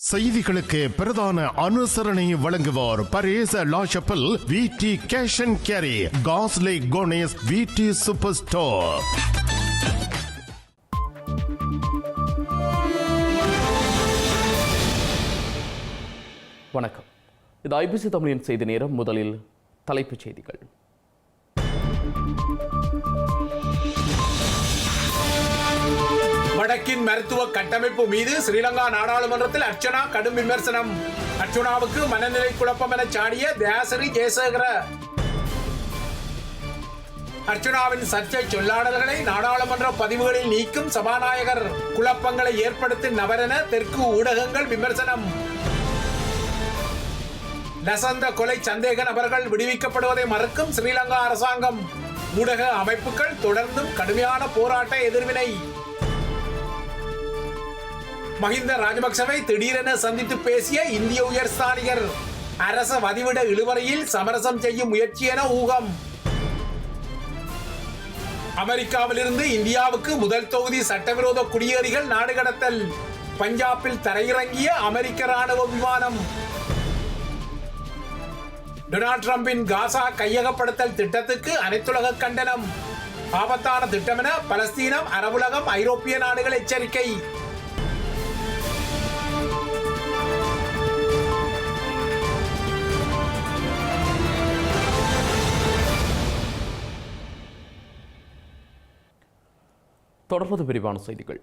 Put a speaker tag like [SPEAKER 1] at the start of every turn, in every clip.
[SPEAKER 1] செய்திகளுக்கு பிரதான அனுசரணை வழங்குவோர் பரேச லாஷப்பல் விடி கேஷ் அண்ட் கேரி காஸ்லே கோனேஸ் விடி சூப்பர் ஸ்டோர்.
[SPEAKER 2] வணக்கம், இது ஐபிசி தமிழின் செய்தி நேரம். முதலில் தலைப்புச் செய்திகள்.
[SPEAKER 3] வடக்கின் மருத்துவ கட்டமைப்பு மீது ஸ்ரீலங்கா நாடாளுமன்றத்தில் அர்ச்சனா கடும் விமர்சனம். அர்ச்சனாவுக்கு மனநிலை குழப்பம் என சாடிய தயாசிரி ஜெயசேகர. அர்ச்சனாவின் சர்ச்சை சொல்லாடல்களை நாடாளுமன்ற பதிவுகளில் நீக்கும் சபாநாயகர். குழப்பங்களை ஏற்படுத்தும் நபரென தெற்கு ஊடகங்கள் விமர்சனம். லசந்த கொலை சந்தேக நபர்கள் விடுவிக்கப்படுவதை மறுக்கும் ஸ்ரீலங்கா அரசாங்கம். ஊடக அமைப்புகள் தொடர்ந்தும் கடுமையான போராட்ட எதிர்வினை. மஹிந்த ராஜபக்சவை திடீரென சந்தித்து பேசிய இந்திய உயர்ஸ்தானிகர். அரச வதிவிட இழுவரையில் சமரசம் செய்யும் முயற்சி என ஊகம். அமெரிக்காவிலிருந்து இந்தியாவுக்கு முதல் தொகுதி சட்டவிரோத குடியேறிகள் நாடு கடத்தல். பஞ்சாபில் தரையிறங்கிய அமெரிக்க ராணுவ விமானம். டொனால்ட் டிரம்பின் காசா கையகப்படுத்தல் திட்டத்துக்கு அனைத்துலக கண்டனம். ஆபத்தான திட்டம் என பலஸ்தீனம், அரபுலகம், ஐரோப்பிய நாடுகள் எச்சரிக்கை.
[SPEAKER 2] தொடர்பது விரிவான செய்திகள்.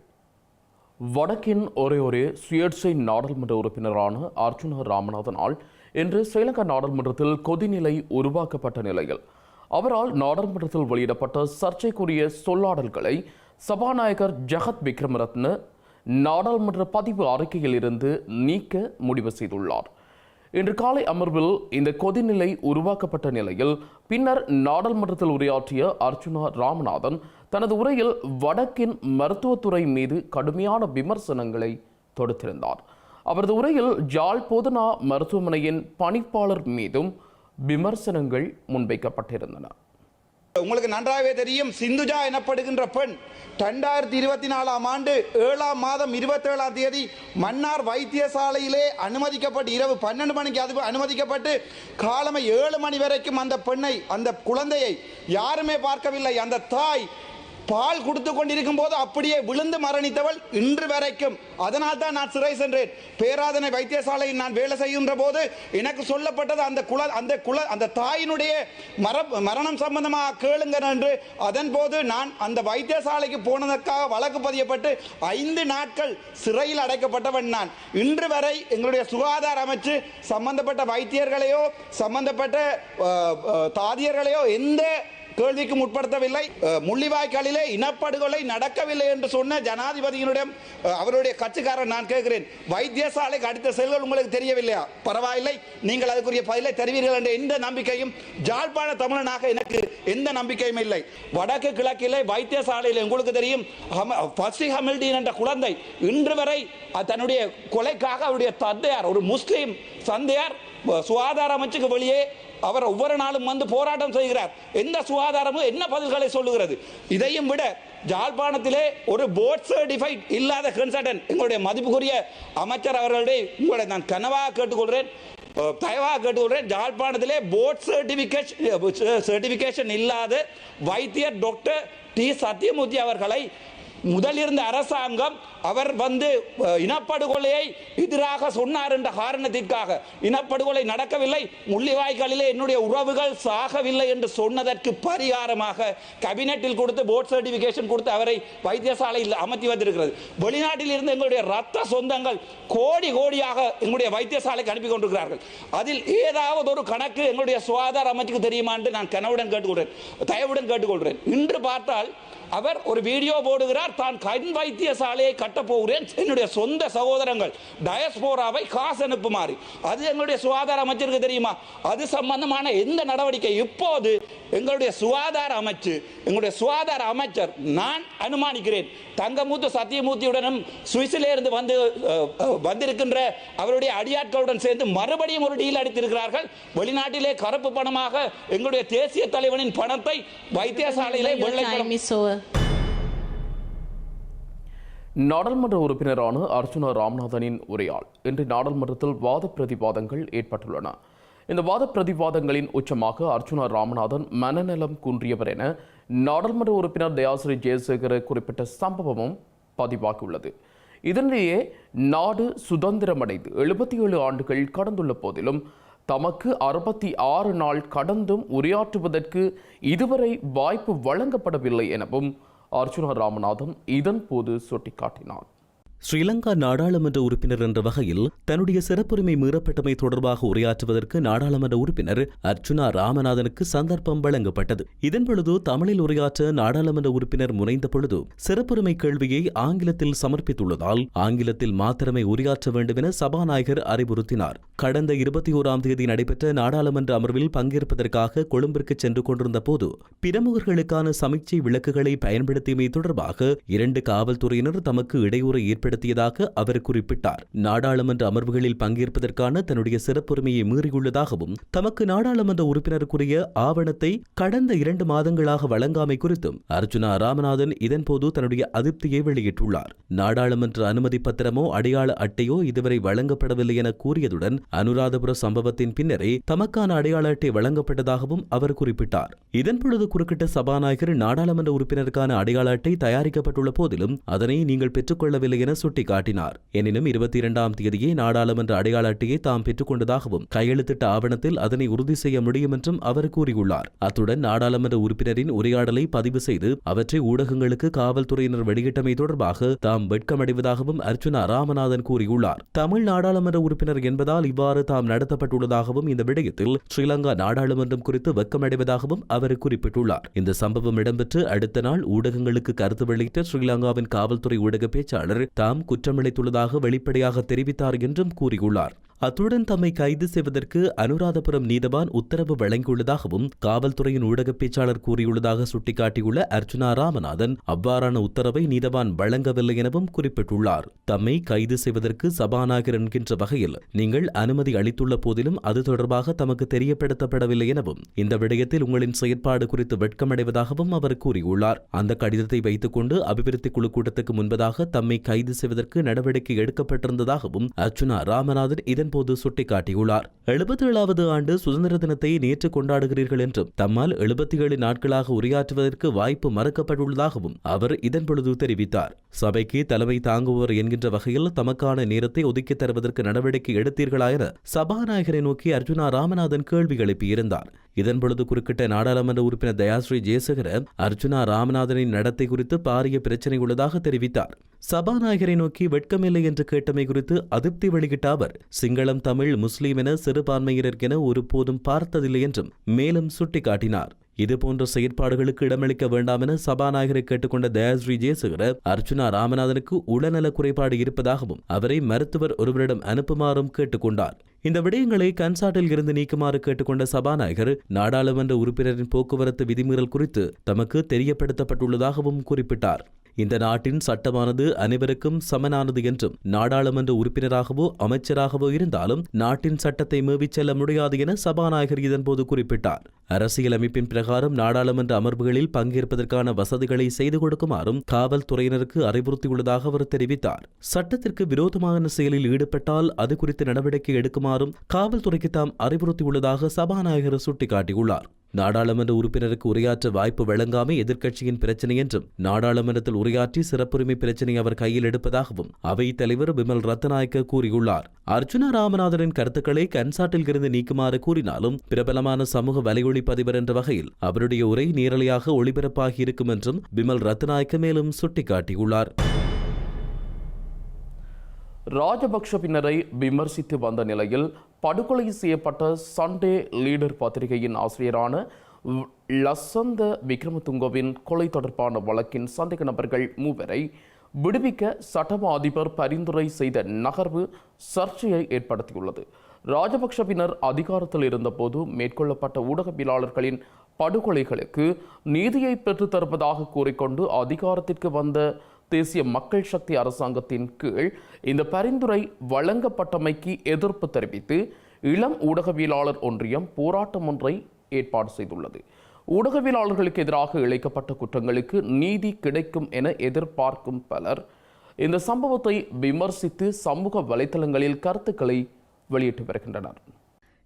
[SPEAKER 2] வடக்கின் ஒரே சுயேட்சை நாடாளுமன்ற உறுப்பினரான அர்ச்சுனா ராமநாதனால் இன்று ஸ்ரீலங்கா நாடாளுமன்றத்தில் கொதிநிலை உருவாக்கப்பட்ட நிலையில் அவரால் நாடாளுமன்றத்தில் வெளியிடப்பட்ட சர்ச்சைக்குரிய சொல்லாடல்களை சபாநாயகர் ஜெகத் விக்ரமரத்ன நாடாளுமன்ற பதிவு அறிக்கையில் இருந்து நீக்க முடிவு செய்துள்ளார். இன்று காலை அமர்வில் இந்த கொதிநிலை உருவாக்கப்பட்ட நிலையில் பின்னர் நாடாளுமன்றத்தில் உரையாற்றிய அர்ச்சுனா ராமநாதன் தனது உரையில் வடக்கின் மருத்துவத்துறை மீது கடுமையான விமர்சனங்களை தொடுத்திருந்தார். அவரது உரையில் யாழ் போதனா மருத்துவமனையின் பணிப்பாளர் மீதும் விமர்சனங்கள் முன்வைக்கப்பட்டிருந்தன.
[SPEAKER 4] உங்களுக்கு நன்றாகவே தெரியும், சிந்துஜா எனப்படுகின்ற பெண் 2024 ஆண்டு 7 மாதம் 27 தேதி மன்னார் வைத்தியசாலையிலே அனுமதிக்கப்பட்டு இரவு 12 மணிக்கு அனுமதிக்கப்பட்டு காலமை 7 மணி வரைக்கும் அந்த பெண்ணை, அந்த குழந்தையை யாருமே பார்க்கவில்லை. அந்த தாய் பால் கொடுத்து கொண்டிருக்கும் போது அப்படியே விழுந்து மரணித்தவள் இன்று வரைக்கும். அதனால் தான் நான் சிறை சென்றேன். பேராதனை வைத்தியசாலையில் நான் வேலை செய்கின்ற போது எனக்கு சொல்லப்பட்டது அந்த தாயினுடைய மரணம் சம்பந்தமாக கேளுங்க என்று. அதன் போது நான் அந்த வைத்தியசாலைக்கு போனதற்காக வழக்கு பதியப்பட்டு 5 நாட்கள் சிறையில் அடைக்கப்பட்டவன் நான். இன்று வரை எங்களுடைய சுகாதார அமைச்சு சம்பந்தப்பட்ட வைத்தியர்களையோ சம்பந்தப்பட்ட தாதியர்களையோ எந்த கேள்விக்கு உட்படுத்தவில்லை. முள்ளிவாய்க்காலிலே இனப்படுகொலை நடக்கவில்லை என்று சொன்ன ஜனாதிபதியினுடைய அவருடைய கட்சிக்காரன் நான் கேட்கிறேன், வைத்தியசாலைக்கு அடுத்த செயல்கள் உங்களுக்கு தெரியவில்லையா? பரவாயில்லை, நீங்கள் அதுக்குரிய பதிலை தருவீர்கள் என்ற எந்த நம்பிக்கையும் ஜாழ்ப்பாண தமிழனாக எனக்கு எந்த நம்பிக்கையும் இல்லை. வடக்கு கிழக்கிலே வைத்தியசாலையில் உங்களுக்கு தெரியும், பசி ஹமில்டீன் என்ற குழந்தை இன்று வரை தன்னுடைய கொலைக்காக அவருடைய தந்தையார், ஒரு முஸ்லீம் தந்தையார், சுகாதார அமைச்சுக்கு வெளியே அவர் ஒவ்வொரு நாளும் வந்து போராட்டம் செய்கிறார். எந்த சுகாதாரமும் என்ன பதில்களை சொல்லுகிறது? இதையும் விட ஜாழ்ப்பாணத்திலே ஒரு போர்ட் சர்டிஃபைட் இல்லாத கன்சல்டன்ட் எங்களுடைய மதிப்புக்குரிய அமைச்சர் அவர்களுடைய உங்களை நான் கனவாக கேட்டுக்கொள்கிறேன், தயவாக கேட்டுக்கொள்கிறேன். ஜாழ்ப்பாணத்திலே போர்ட் சர்டிஃபிகேஷன் இல்லாத வைத்தியர் டாக்டர் டி சத்யமூர்த்தி அவர்களை முதலிருந்த அரசாங்கம் அவர் வந்து இனப்படுகொலையை எதிராக சொன்னார் என்ற காரணத்திற்காக இனப்படுகொலை நடக்கவில்லை, முள்ளிவாய்க்காலிலே என்னுடைய உறவுகள் சாகவில்லை என்று சொன்னதற்கு பரிகாரமாக கேபினெட்டில் கொடுத்து போர்ட் சர்டிபிகேஷன் கொடுத்து அவரை வைத்தியசாலையில் அமர்த்தி வந்திருக்கிறது. வெளிநாட்டில் இருந்து எங்களுடைய ரத்த சொந்தங்கள் கோடி கோடியாக எங்களுடைய வைத்தியசாலைக்கு அனுப்பி கொண்டிருக்கிறார்கள். அதில் ஏதாவது ஒரு கணக்கு எங்களுடைய சுகாதார அமைச்சுக்கு தெரியுமா என்று நான் கனவுடன் கேட்டுக்கொள்கிறேன், தயவுடன் கேட்டுக்கொள்கிறேன். இன்று பார்த்தால் அவர் ஒரு வீடியோ போடுகிறார், தான் கண் வைத்தியசாலையை கட்டப் போகிறேன், என்னுடைய சொந்த சகோதரங்கள் டயஸ்போராவை காசு அனுப்புமாறு. அது எங்களுடைய சுகாதார அமைச்சருக்கு தெரியுமா? அது சம்பந்தமான எந்த நடவடிக்கை? இப்போது எங்களுடைய சுகாதார அமைச்சு, எங்களுடைய சுகாதார அமைச்சர், நான் அனுமானிக்கிறேன் தங்கமுத்து சத்தியமூர்த்தியுடனும் சுவிஸிலே இருந்து வந்திருக்கின்ற அவருடைய அடியாட்களுடன் சேர்ந்து மறுபடியும் ஒரு டீல் அடித்திருக்கிறார்கள். வெளிநாட்டிலே கருப்பு பணமாக எங்களுடைய தேசிய தலைவனின் பணத்தை வைத்தியசாலையிலே வெள்ளை
[SPEAKER 2] நாடாளுமன்ற உறுப்பினரான அர்ச்சுனா ராமநாதனின் உரையால் இன்று நாடாளுமன்றத்தில் வாத பிரதிவாதங்கள் ஏற்பட்டுள்ளன. இந்த வாத பிரதிவாதங்களின் உச்சமாக அர்ச்சுனா ராமநாதன் மனநலம் குன்றியவர் என நாடாளுமன்ற உறுப்பினர் தயாஸ்ரீ ஜெயசேகர குறிப்பிட்ட சம்பவமும் பதிவாகியுள்ளது. இதனிடையே நாடு சுதந்திரமடைந்து 77 ஆண்டுகள் கடந்துள்ள போதிலும் தமக்கு 66 நாள் கடந்தும் உரையாற்றுவதற்கு இதுவரை வாய்ப்பு வழங்கப்படவில்லை எனவும் அர்ச்சுனா ராமநாதன் இதன் போது சுட்டிக்காட்டினார்.
[SPEAKER 5] ஸ்ரீலங்கா நாடாளுமன்ற உறுப்பினர் என்ற வகையில் தன்னுடைய சிறப்புரிமை மீறப்பட்டமை தொடர்பாக உரையாற்றுவதற்கு நாடாளுமன்ற உறுப்பினர் அர்ச்சுனா ராமநாதனுக்கு சந்தர்ப்பம் வழங்கப்பட்டது. இதன் பொழுது தமிழில் உரையாற்ற நாடாளுமன்ற உறுப்பினர் முனைந்த பொழுது சிறப்புரிமை கேள்வியை ஆங்கிலத்தில் சமர்ப்பித்துள்ளதால் ஆங்கிலத்தில் மாத்திரமே உரையாற்ற வேண்டும் என சபாநாயகர் அறிவுறுத்தினார். கடந்த 21ஆம் தேதி நடைபெற்ற நாடாளுமன்ற அமர்வில் பங்கேற்பதற்காக கொழும்பிற்கு சென்று கொண்டிருந்த போது பிரமுகர்களுக்கான சமீட்சை விளக்குகளை பயன்படுத்தியமை தொடர்பாக 2 காவல்துறையினர் தமக்கு இடையூறை ஏற்படுத்தியதாக அவர் குறிப்பிட்டார். நாடாளுமன்ற அமர்வுகளில் பங்கேற்பதற்கான தன்னுடைய சிறப்புரிமையை மீறியுள்ளதாகவும் தமக்கு நாடாளுமன்ற உறுப்பினருக்குரிய ஆவணத்தை கடந்த 2 மாதங்களாக வழங்காமை குறித்தும் அர்ச்சுனா ராமநாதன் இதன்போது தன்னுடைய அதிருப்தியை வெளியிட்டுள்ளார். நாடாளுமன்ற அனுமதி பத்திரமோ அடையாள அட்டையோ இதுவரை வழங்கப்படவில்லை என கூறியதுடன் அனுராதபுர சம்பவத்தின் பின்னரே தமக்கான அடையாள அட்டை வழங்கப்பட்டதாகவும் அவர் குறிப்பிட்டார். இதன்பொழுது குறுக்கிட்ட சபாநாயகர் நாடாளுமன்ற உறுப்பினருக்கான அடையாள அட்டை தயாரிக்கப்பட்டுள்ள போதிலும் அதனை நீங்கள் பெற்றுக்கொள்ளவில்லை என சுட்டிக்காட்டினார். எனினும் 22ஆம் தேதியே நாடாளுமன்ற அடையாள அட்டையை தாம் பெற்றுக் கொண்டதாகவும் கையெழுத்திட்ட ஆவணத்தில் அதனை உறுதி செய்ய முடியும் என்றும் அவர் கூறியுள்ளார். அத்துடன் நாடாளுமன்ற உறுப்பினரின் உரையாடலை பதிவு செய்து அவற்றை ஊடகங்களுக்கு காவல்துறையினர் வெளியிட்டமை தொடர்பாக தாம் வெட்கமடைவதாகவும் அர்ச்சுனா ராமநாதன் கூறியுள்ளார். தமிழ் நாடாளுமன்ற உறுப்பினர் என்பதால் இவ்வாறு தாம் நடத்தப்பட்டுள்ளதாகவும் இந்த விடயத்தில் ஸ்ரீலங்கா நாடாளுமன்றம் குறித்து வெட்கமடைவதாகவும் அவர் குறிப்பிட்டுள்ளார். இந்த சம்பவம் இடம்பெற்று அடுத்த நாள் ஊடகங்களுக்கு கருத்து வெளியிட்ட ஸ்ரீலங்காவின் காவல்துறை ஊடக பேச்சாளர் தாம் குற்றமளித்துள்ளதாக வெளிப்படையாக தெரிவித்தார் என்றும் கூறியுள்ளார். அத்துடன் தம்மை கைது செய்வதற்கு அனுராதபுரம் நீதவான் உத்தரவு வழங்கியுள்ளதாகவும் காவல்துறையின் ஊடக பேச்சாளர் கூறியுள்ளதாக சுட்டிக்காட்டியுள்ள அர்ச்சுனா ராமநாதன் அவ்வாறான உத்தரவை நீதவான் வழங்கவில்லை எனவும் குறிப்பிட்டுள்ளார். தம்மை கைது செய்வதற்கு சபாநாயகர் என்கின்ற வகையில் நீங்கள் அனுமதி அளித்துள்ள போதிலும் அது தொடர்பாக தமக்கு தெரியப்படுத்தப்படவில்லை எனவும் இந்த விடயத்தில் உங்களின் செயற்பாடு குறித்து வெட்கமடைவதாகவும் அவர் கூறியுள்ளார். அந்த கடிதத்தை வைத்துக் கொண்டு அபிவிருத்தி குழு கூட்டத்துக்கு முன்பதாக தம்மை கைது செய்வதற்கு நடவடிக்கை எடுக்கப்பட்டிருந்ததாகவும் அர்ச்சுனா ராமநாதன் இதன்போது சுட்டிக்காட்டியுள்ளார். 77வது ஆண்டு சுதந்திர தினத்தை நேற்று கொண்டாடுகிறீர்கள் என்றும் தம்மால் 77 நாட்களாக உரையாற்றுவதற்கு வாய்ப்பு மறுக்கப்பட்டுள்ளதாகவும் அவர் இதன்பொழுது தெரிவித்தார். சபைக்கு தலைமை தாங்குபவர் என்கின்ற வகையில் தமக்கான நேரத்தை ஒதுக்கித் தருவதற்கு நடவடிக்கை எடுத்தீர்களா என சபாநாயகரை நோக்கி அர்ச்சுனா ராமநாதன் கேள்வி எழுப்பியிருந்தார். இதன்பொழுது குறுக்கிட்ட நாடாளுமன்ற உறுப்பினர் தயாஸ்ரீ ஜெயசேகர அர்ச்சுனா ராமநாதனின் நடத்தை குறித்து பாரிய பிரச்சினை உள்ளதாக தெரிவித்தார். சபாநாயகரை நோக்கி வெட்கமில்லை என்று கேட்டமை குறித்து அதிருப்தி வெளியிட்ட அவர் சிங்களம், தமிழ், முஸ்லீம் என சிறுபான்மையினருக்கென ஒருபோதும் பார்த்ததில்லை என்றும் மேலும் சுட்டிக்காட்டினார். இதுபோன்ற செயற்பாடுகளுக்கு இடமளிக்க வேண்டாம் என சபாநாயகரை கேட்டுக்கொண்ட தயாஸ்ரீ ஜெயசேகர அர்ச்சுனா ராமநாதனுக்கு உடல்நல குறைபாடு இருப்பதாகவும் அவரை மருத்துவர் ஒருவரிடம் அனுப்புமாறும் கேட்டுக்கொண்டார். இந்த விடயங்களை கன்சாட்டில் இருந்து நீக்குமாறு கேட்டுக்கொண்ட சபாநாயகர் நாடாளுமன்ற உறுப்பினரின் போக்குவரத்து விதிமீறல் குறித்து தமக்கு தெரியப்படுத்தப்பட்டுள்ளதாகவும் குறிப்பிட்டார். இந்த நாட்டின் சட்டமானது அனைவருக்கும் சமனானது என்றும் நாடாளுமன்ற உறுப்பினராகவோ அமைச்சராகவோ இருந்தாலும் நாட்டின் சட்டத்தை மீறிச் செல்ல முடியாது என சபாநாயகர் இதன்போது குறிப்பிட்டார். அரசியலமைப்பின் பிரகாரம் நாடாளுமன்ற அமர்வுகளில் பங்கேற்பதற்கான வசதிகளை செய்து கொடுக்குமாறும் காவல்துறையினருக்கு அறிவுறுத்தியுள்ளதாக அவர் தெரிவித்தார். சட்டத்திற்கு விரோதமான செயலில் ஈடுபட்டால் அது குறித்து நடவடிக்கை எடுக்குமாறும் காவல்துறைக்கு தாம் அறிவுறுத்தியுள்ளதாக சபாநாயகர் சுட்டிக்காட்டியுள்ளார். நாடாளுமன்ற உறுப்பினருக்கு உரையாற்ற வாய்ப்பு வழங்காமை எதிர்க்கட்சியின் பிரச்சினை என்றும் நாடாளுமன்றத்தில் உரையாற்றி சிறப்புரிமை பிரச்சினை அவர் கையில் எடுப்பதாகவும் அவைத் தலைவர் பிமல் ரத்நாயக்க கூறியுள்ளார். அர்ச்சுனா ராமநாதனின் கருத்துக்களை கன்சாட்டில் இருந்து நீக்குமாறு கூறினாலும் பிரபலமான சமூக வலையொலி பதிவர் என்ற வகையில் அவருடைய உரை நேரலையாக ஒளிபரப்பாகி இருக்கும் என்றும் பிமல் ரத்நாயக்க மேலும் சுட்டிக்காட்டியுள்ளார்.
[SPEAKER 2] ராஜபக்ஷவினரை விமர்சித்து வந்த நிலையில் படுகொலை செய்யப்பட்ட சண்டே லீடர் பத்திரிகையின் ஆசிரியரான லசந்த விக்ரமதுங்கவின் கொலை தொடர்பான வழக்கின் சந்தேக நபர்கள் 3 விடுவிக்க சட்டமா அதிபர் பரிந்துரை செய்த நகர்வு சர்ச்சையை ஏற்படுத்தியுள்ளது. ராஜபக்ஷவினர் அதிகாரத்தில் இருந்தபோது மேற்கொள்ளப்பட்ட ஊடகவியலாளர்களின் படுகொலைகளுக்கு நீதியை பெற்றுத் தருவதாக கூறிக்கொண்டு அதிகாரத்திற்கு வந்த தேசிய மக்கள் சக்தி அரசாங்கத்தின் கீழ் இந்த பரிந்துரை வழங்கப்பட்டமைக்கு எதிர்ப்பு தெரிவித்து இளம் ஊடகவியலாளர் ஒன்றியம் போராட்டம் ஒன்றை ஏற்பாடு செய்துள்ளது. ஊடகவியலாளர்களுக்கு எதிராக இழைக்கப்பட்ட குற்றங்களுக்கு நீதி கிடைக்கும் என எதிர்பார்க்கும் பலர் இந்த சம்பவத்தை விமர்சித்து சமூக வலைதளங்களில் கருத்துக்களை வெளியிட்டு வருகின்றனர்.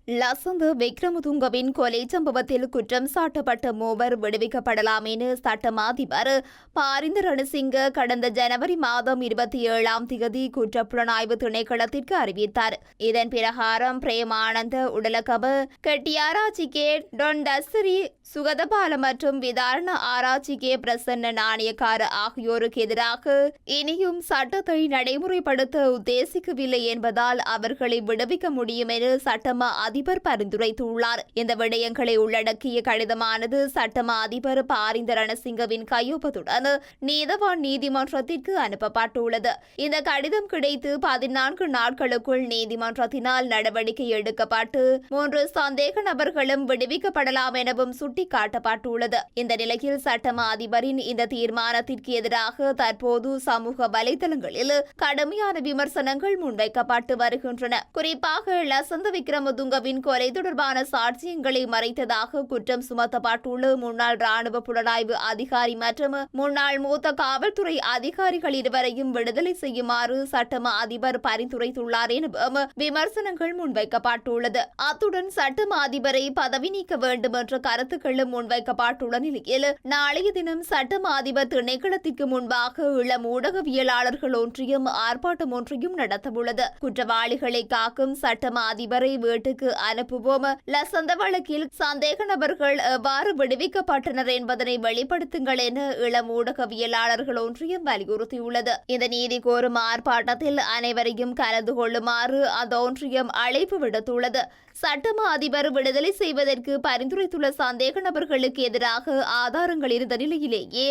[SPEAKER 6] லசந்த விக்ரமதுங்கவின் கொலை சம்பவத்தில் குற்றம் சாட்டப்பட்ட மூவர் விடுவிக்கப்படலாம் என சட்டம் அதிபர் பாரிந்த ரணசிங்க கடந்த ஜனவரி மாதம் 27ஆம் தேதி குற்றப்புலனாய்வு திணைக்களத்திற்கு அறிவித்தார். இதன் பிரகாரம் பிரேமானந்த உடலகப கெட்டியாராய்ச்சிக்கே டொண்டஸ்ரி சுகதபால மற்றும் விதாரண ஆராய்ச்சிக்கே பிரசன்ன நாணயக்கார ஆகியோருக்கு எதிராக இனியும் சட்டத்தை நடைமுறைப்படுத்த உத்தேசிக்கவில்லை என்பதால் அவர்களை விடுவிக்க முடியும் என சட்டமா அதிபர் பரிந்துரைத்துள்ளார். இந்த விடயங்களை உள்ளடக்கிய கடிதமானது சட்டமா அதிபர் பாரிந்த ரணசிங்கவின் கையொப்பத்துடன் நீதவான் நீதிமன்றத்திற்கு அனுப்பப்பட்டுள்ளது. இந்த கடிதம் கிடைத்து 14 நாட்களுக்குள் நீதிமன்றத்தினால் நடவடிக்கை எடுக்கப்பட்டு 3 சந்தேக நபர்களும் விடுவிக்கப்படலாம் எனவும் சுட்டிக்காட்டப்பட்டுள்ளது. இந்த நிலையில் சட்டமா அதிபரின் இந்த தீர்மானத்திற்கு எதிராக தற்போது சமூக வலைதளங்களில் கடுமையான விமர்சனங்கள் முன்வைக்கப்பட்டு வருகின்றன. குறிப்பாக லசந்த விக்ரமதுங்கவின் கொலை தொடர்பான சாட்சியங்களை மறைத்ததாக குற்றம் சுமத்தப்பட்டுள்ள முன்னாள் ராணுவ புலனாய்வு அதிகாரி மற்றும் முன்னாள் மூத்த காவல்துறை அதிகாரிகள் இருவரையும் விடுதலை செய்யுமாறு சட்டமா அதிபர் பரிந்துரைத்துள்ளார் எனவும் விமர்சனங்கள் முன்வைக்கப்பட்டுள்ளது. அத்துடன் சட்டமா அதிபரை பதவி நீக்க வேண்டும் என்ற கருத்துக்களும் முன்வைக்கப்பட்டுள்ள நிலையில் நாளைய தினம் சட்டமா அதிபர் திணைக்களத்திற்கு முன்பாக இளம் ஊடகவியலாளர்கள் ஒன்றியம் ஆர்ப்பாட்டம் ஒன்றையும் நடத்தவுள்ளது. குற்றவாளிகளை காக்கும் சட்டமா அதிபரை வீட்டுக்கு அனுப்புவோம், லசந்த வழக்கில் சந்தேக நபர்கள் எவ்வாறு விடுவிக்கப்பட்டனர் என்பதனை வெளிப்படுத்துங்கள் என இளம் ஊடகவியலாளர்கள் ஒன்றியம் வலியுறுத்தியுள்ளது. இந்த நீதி கோரும் ஆர்ப்பாட்டத்தில் அனைவரையும் கலந்து கொள்ளுமாறு அந்த ஒன்றியம் அழைப்பு விடுத்துள்ளது. சட்டமா அதிபர் விடுதலை செய்வதற்கு பரிந்துரைத்துள்ள சந்தேக நபர்களுக்கு எதிராக ஆதாரங்கள் இருந்த நிலையிலேயே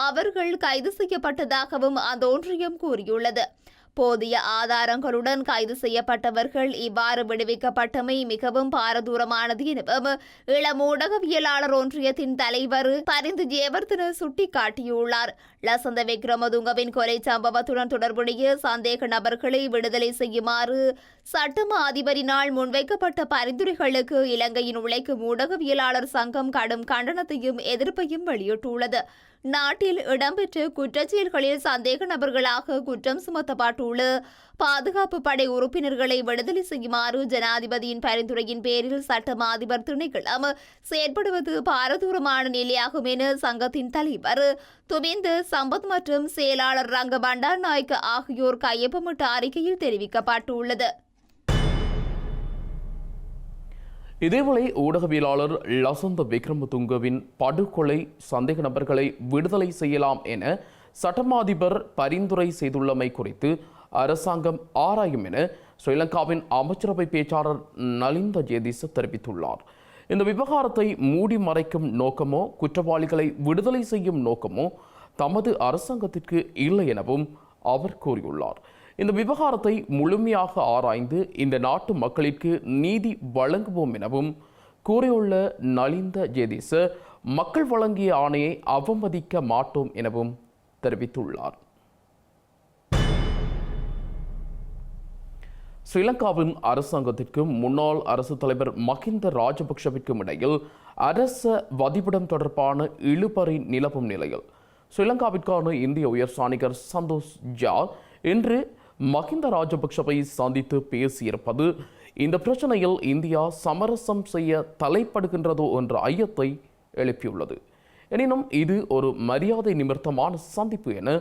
[SPEAKER 6] அவர்கள் கைது செய்யப்பட்டதாகவும் அந்த ஒன்றியம் கூறியுள்ளது. போதிய ஆதாரங்களுடன் கைது செய்யப்பட்டவர்கள் இவ்வாறு விடுவிக்கப்பட்டமை மிகவும் பாரதூரமானது எனவும் இளம் ஊடகவியலாளர் ஒன்றியத்தின் தலைவர் பரிந்து ஜெயவர்தன சுட்டிக்காட்டியுள்ளார். லசந்த விக்ரமதுங்கவின் கொலை சம்பவத்துடன் தொடர்புடைய சந்தேக நபர்களை விடுதலை செய்யுமாறு சட்டமா அதிபரினால் முன்வைக்கப்பட்ட பரிந்துரைகளுக்கு இலங்கையின் உழைக்கும் ஊடகவியலாளர் சங்கம் கடும் கண்டனத்தையும் எதிர்ப்பையும் வெளியிட்டுள்ளது. நாட்டில் இடம்பெற்ற குற்றச்செயல்களில் சந்தேக நபர்களாக குற்றம் சுமத்தப்பட்டுள்ள பாதுகாப்பு படை உறுப்பினர்களை விடுதலை செய்யுமாறு ஜனாதிபதியின் பரிந்துரையின் பேரில் சட்டமா அதிபர் திணைக்களம் செயற்படுவது பாரதூரமான நிலையாகும் என சங்கத்தின் தலைவர் துமிந்த சம்பத் மற்றும் செயலாளர் ரங்க பண்டார் நாயக்க ஆகியோர் கையொப்பமிட்ட அறிக்கையில் தெரிவிக்கப்பட்டுள்ளது.
[SPEAKER 2] இதேவேளை ஊடகவியலாளர் லசந்த விக்ரமதுங்கவின் படுகொலை சந்தேக நபர்களை விடுதலை செய்யலாம் என சட்டமா அதிபர் பரிந்துரை செய்துள்ளமை குறித்து அரசாங்கம் ஆராயும் என ஸ்ரீலங்காவின் அமைச்சரவை பேச்சாளர் நலிந்த ஜேதிச தெரிவித்துள்ளார். இந்த விவகாரத்தை மூடி மறைக்கும் நோக்கமோ குற்றவாளிகளை விடுதலை செய்யும் நோக்கமோ தமது அரசாங்கத்திற்கு இல்லை எனவும் அவர் கூறியுள்ளார். இந்த விவகாரத்தை முழுமையாக ஆராய்ந்து இந்த நாட்டு மக்களிற்கு நீதி வழங்குவோம் எனவும் கூறியுள்ள நலிந்த ஜேதிச மக்கள் வழங்கிய ஆணையை அவமதிக்க மாட்டோம் எனவும் தெரிவித்துள்ளார். ஸ்ரீலங்காவின் அரசாங்கத்திற்கும் முன்னாள் அரசு தலைவர் மஹிந்த ராஜபக்ஷவிற்கும் இடையில் அரச வதிவிடம் தொடர்பான இழுபறி நிலவும் நிலையில் ஸ்ரீலங்காவிற்கான இந்திய உயர்ஸ்தானிகர் சந்தோஷ் ஜா இன்று மஹிந்த ராஜபக்ஷவை சந்தித்து பேசியிருப்பது இந்த பிரச்சனையில் இந்தியா சமரசம் செய்ய தலைப்படுகின்றதோ என்ற ஐயத்தை எழுப்பியுள்ளது. எனினும் இது ஒரு மரியாதை நிமித்தமான சந்திப்பு என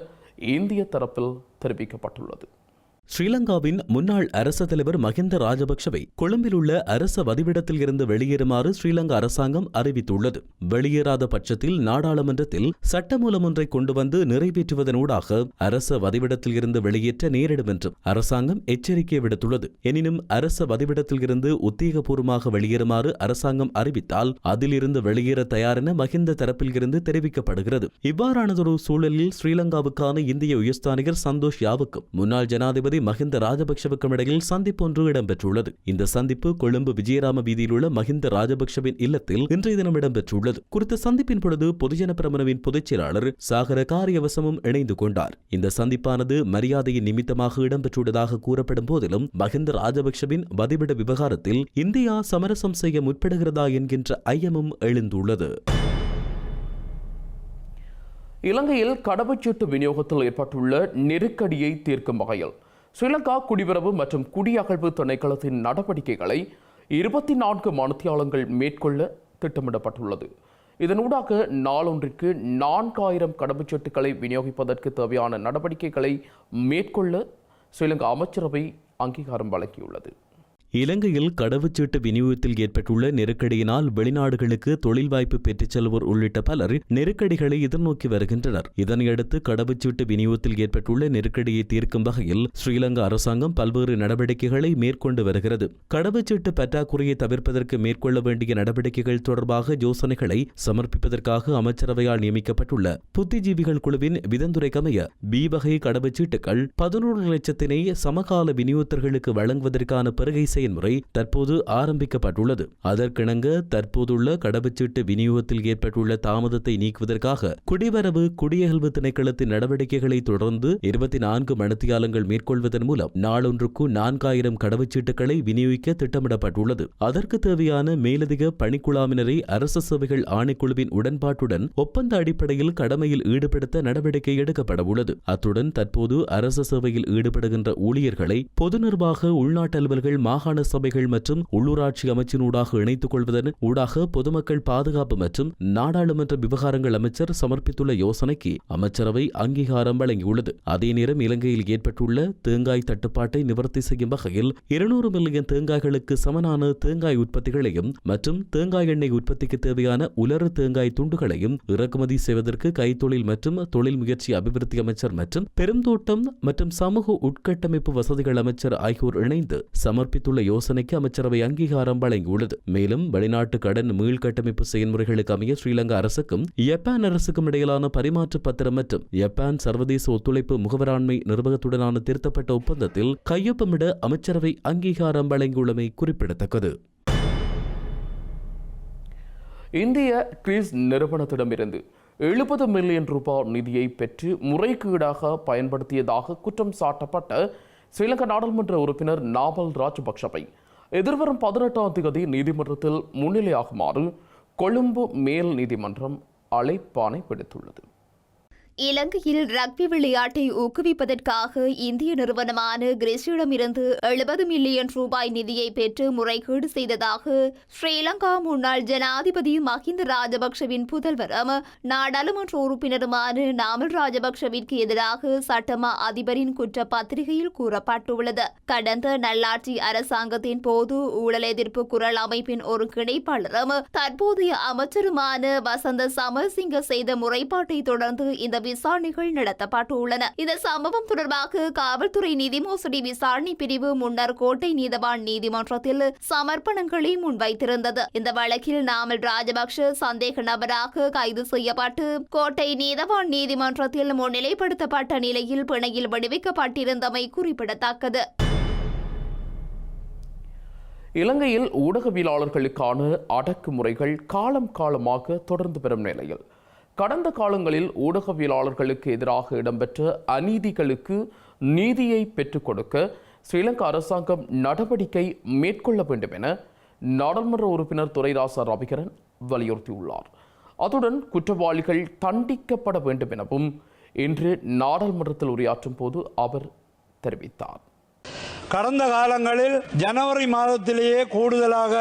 [SPEAKER 2] இந்திய தரப்பில் தெரிவிக்கப்பட்டுள்ளது.
[SPEAKER 5] ஸ்ரீலங்காவின் முன்னாள் அரச தலைவர் மஹிந்த ராஜபக்ஷவை கொழும்பில் உள்ள அரச வதிவிடத்தில் இருந்து வெளியேறுமாறு ஸ்ரீலங்கா அரசாங்கம் அறிவித்துள்ளது. வெளியேறாத பட்சத்தில் நாடாளுமன்றத்தில் சட்டமூலம் ஒன்றை கொண்டு வந்து நிறைவேற்றுவதனூடாக அரச வதிவிடத்தில் இருந்து வெளியேற்ற நேரிடும் என்றும் அரசாங்கம் எச்சரிக்கை விடுத்துள்ளது. எனினும் அரச வதிவிடத்தில் இருந்து உத்தியோகபூர்வமாக வெளியேறுமாறு அரசாங்கம் அறிவித்தால் அதிலிருந்து வெளியேற தயாரென மஹிந்த தரப்பில் இருந்து தெரிவிக்கப்படுகிறது. இவ்வாறானதொரு சூழலில் ஸ்ரீலங்காவுக்கான இந்திய உயர்ஸ்தானிகர் சந்தோஷ் யாவுக்கும் முன்னாள் ஜனாதிபதி மஹிந்த ராஜபக்ஷவுக்கும் இடையில் சந்திப்பு ஒன்று இடம்பெற்றுள்ளது. இந்த சந்திப்பு கொழும்பு விஜயராம வீதியில் உள்ள மஹிந்த ராஜபக்ஷவின் இல்லத்தில் இன்றைய தினம் இடம்பெற்றுள்ளது. குறித்த சந்திப்பின் பொழுது பொதுஜன பிரமுனவின் பொதுச் செயலாளர் சாகர காரியவசமும் இணைந்து கொண்டார். இந்த சந்திப்பானது மரியாதையின் நிமித்தமாக இடம்பெற்றுள்ளதாக கூறப்படும் போதிலும் மஹிந்த ராஜபக்ஷவின் வதிவிட விவகாரத்தில் இந்தியா சமரசம் செய்ய முற்படுகிறதா என்கின்ற ஐயமும் எழுந்துள்ளது.
[SPEAKER 2] இலங்கையில் கடவுச்சீட்டு விநியோகத்தில் ஏற்பட்டுள்ள நெருக்கடியை தீர்க்கும் வகையில் ஸ்ரீலங்கா குடிவரவு மற்றும் குடியகழ்வு திணைக்களத்தின் நடவடிக்கைகளை 24 மணித்தியாலங்கள் மேற்கொள்ள திட்டமிடப்பட்டுள்ளது. இதனூடாக நாளொன்றிற்கு 4000 கடவுச்சீட்டுகளை விநியோகிப்பதற்கு தேவையான நடவடிக்கைகளை மேற்கொள்ள ஸ்ரீலங்கா அமைச்சரவை அங்கீகாரம் வழங்கியுள்ளது.
[SPEAKER 5] இலங்கையில் கடவுச்சீட்டு விநியோகத்தில் ஏற்பட்டுள்ள நெருக்கடியினால் வெளிநாடுகளுக்கு தொழில் வாய்ப்பு பெற்றுச் செல்வோர் உள்ளிட்ட பலர் நெருக்கடிகளை எதிர்நோக்கி வருகின்றனர். இதனையடுத்து கடவுச்சீட்டு விநியோகத்தில் ஏற்பட்டுள்ள நெருக்கடியை தீர்க்கும் வகையில் ஸ்ரீலங்கா அரசாங்கம் பல்வேறு நடவடிக்கைகளை மேற்கொண்டு வருகிறது. கடவுச்சீட்டு பற்றாக்குறையை தவிர்ப்பதற்கு மேற்கொள்ள வேண்டிய நடவடிக்கைகள் தொடர்பாக யோசனைகளை சமர்ப்பிப்பதற்காக அமைச்சரவையால் நியமிக்கப்பட்டுள்ள புத்திஜீவிகள் குழுவின் விதந்துரைக்கமைய பி வகை கடவுச்சீட்டுகள் 11 லட்சத்தினை சமகால விநியோகத்தர்களுக்கு வழங்குவதற்கான பெருகை செயல்முறை தற்போது ஆரம்பிக்கப்பட்டுள்ளது. அதற்கிணங்க தற்போதுள்ள கடவுச்சீட்டு விநியோகத்தில் ஏற்பட்டுள்ள தாமதத்தை நீக்குவதற்காக குடிவரவு குடியகழ்வு திணைக்களத்தின் நடவடிக்கைகளை தொடர்ந்து 24 மணித்தியாலங்கள் மேற்கொள்வதன் மூலம் நாளொன்றுக்கு 4000 கடவுச்சீட்டுகளை விநியோகிக்க திட்டமிடப்பட்டுள்ளது. அதற்கு தேவையான மேலதிக பணிக்குழாமினரை அரசு சேவைகள் ஆணைக்குழுவின் உடன்பாட்டுடன் ஒப்பந்த அடிப்படையில் கடமையில் ஈடுபடுத்த நடவடிக்கை எடுக்கப்பட உள்ளது. அத்துடன் தற்போது அரசு சேவையில் ஈடுபடுகின்ற ஊழியர்களை பொது நிர்வாக உள்நாட்டு அலுவல்கள் மாகாண சபைகள் மற்றும் உள்ளூராட்சி அமைச்சினூடாக இணைத்துக் கொள்வதன் ஊடாக பொதுமக்கள் பாதுகாப்பு மற்றும் நாடாளுமன்ற விவகாரங்கள் அமைச்சர் சமர்ப்பித்துள்ள யோசனைக்கு அமைச்சரவை அங்கீகாரம் வழங்கியுள்ளது. அதே நேரம் இலங்கையில் ஏற்பட்டுள்ள தேங்காய் தட்டுப்பாட்டை நிவர்த்தி செய்யும் வகையில் 200 மில்லியன் தேங்காய்களுக்கு சமனான தேங்காய் உற்பத்திகளையும் மற்றும் தேங்காய் எண்ணெய் உற்பத்திக்கு தேவையான உலர் தேங்காய் துண்டுகளையும் இறக்குமதி செய்வதற்கு கைத்தொழில் மற்றும் தொழில் முயற்சி அபிவிருத்தி அமைச்சர் மற்றும் பெருந்தோட்டம் மற்றும் சமூக உட்கட்டமைப்பு வசதிகள் அமைச்சர் ஆகியோர் இணைந்து சமர்ப்பித்துள்ள யோசனைக்கு அமைச்சரவை அங்கீகாரம் வழங்கியுள்ளது. மேலும் வெளிநாட்டு கடன் மீள்கட்டமைப்பு செயல்முறைகளுக்கு அமைய ஸ்ரீலங்கா அரசுக்கும் ஜப்பான் அரசுக்கும் இடையிலான பரிமாற்ற பத்திரம் மற்றும் ஜப்பான் சர்வதேச ஒத்துழைப்பு முகவராண்மை நிர்வாகத்துடனான திருத்தப்பட்ட ஒப்பந்தத்தில் கையொப்பமிட அமைச்சரவை அங்கீகாரம் வழங்கியுள்ளமை குறிப்பிடத்தக்கது.
[SPEAKER 2] இந்திய கிரீஸ் நிறுவனத்திடமிருந்து 70 மில்லியன் ரூபாய் நிதியை பெற்று முறைகேடாக பயன்படுத்தியதாக குற்றம் சாட்டப்பட்ட ஸ்ரீலங்கா நாடாளுமன்ற உறுப்பினர் நாமல் ராஜபக்ஷவை எதிர்வரும் 18ஆம் தேதி நீதிமன்றத்தில் முன்னிலையாகுமாறு கொழும்பு மேல் நீதிமன்றம் அழைப்பாணை விடுத்துள்ளது.
[SPEAKER 6] இலங்கையில் ரக்பி விளையாட்டை ஊக்குவிப்பதற்காக இந்திய நிறுவனமான கிரீஸிடமிருந்து 70 மில்லியன் ரூபாய் நிதியை பெற்று முறைகேடு செய்ததாக ஸ்ரீலங்கா முன்னாள் ஜனாதிபதி மஹிந்த ராஜபக்ஷவின் புதல்வரும் நாடாளுமன்ற உறுப்பினருமான நாமல் ராஜபக்ஷவிற்கு எதிராக சட்டமா அதிபரின் குற்ற பத்திரிகையில் கூறப்பட்டுள்ளது. கடந்த நல்லாட்சி அரசாங்கத்தின் போது ஊழல் எதிர்ப்பு குரல் அமைப்பின் ஒரு கிளைப்பாளரும் தற்போதைய அமைச்சருமான வசந்த சமரசிங்க செய்த முறைப்பாட்டை தொடர்ந்து இந்த விசாரணைகள் நடத்தப்பட்டுள்ளன. இந்த சம்பவம் தொடர்பாக காவல்துறை நிதி மோசடி விசாரணை பிரிவு முன்னர் கோட்டை நீதவான் நீதிமன்றத்தில் சமர்ப்பணங்களை முன்வைத்திருந்தது. இந்த வழக்கில் நாமல் ராஜபக்ஷ சந்தேக நபராக கைது செய்யப்பட்டு கோட்டை நீதவான் நீதிமன்றத்தில் முன்னிலைப்படுத்தப்பட்ட நிலையில் பிணையில் விடுவிக்கப்பட்டிருந்தமை குறிப்பிடத்தக்கது.
[SPEAKER 2] இலங்கையில் ஊடகவியலாளர்களுக்கான அடக்குமுறைகள் காலமாக தொடர்ந்து வரும் நிலையில் கடந்த காலங்களில் ஊடகவியலாளர்களுக்கு எதிராக இடம்பெற்ற அநீதிகளுக்கு நீதியை பெற்றுக் கொடுக்க ஸ்ரீலங்கா அரசாங்கம் நடவடிக்கை மேற்கொள்ள வேண்டும் என நாடாளுமன்ற உறுப்பினர் துரைராசா ரவிகரன் வலியுறுத்தியுள்ளார். அத்துடன் குற்றவாளிகள் தண்டிக்கப்பட வேண்டும் எனவும் இன்று நாடாளுமன்றத்தில் உரையாற்றும் போது அவர் தெரிவித்தார்.
[SPEAKER 7] கடந்த காலங்களில் ஜனவரி மாதத்திலேயே கூடுதலாக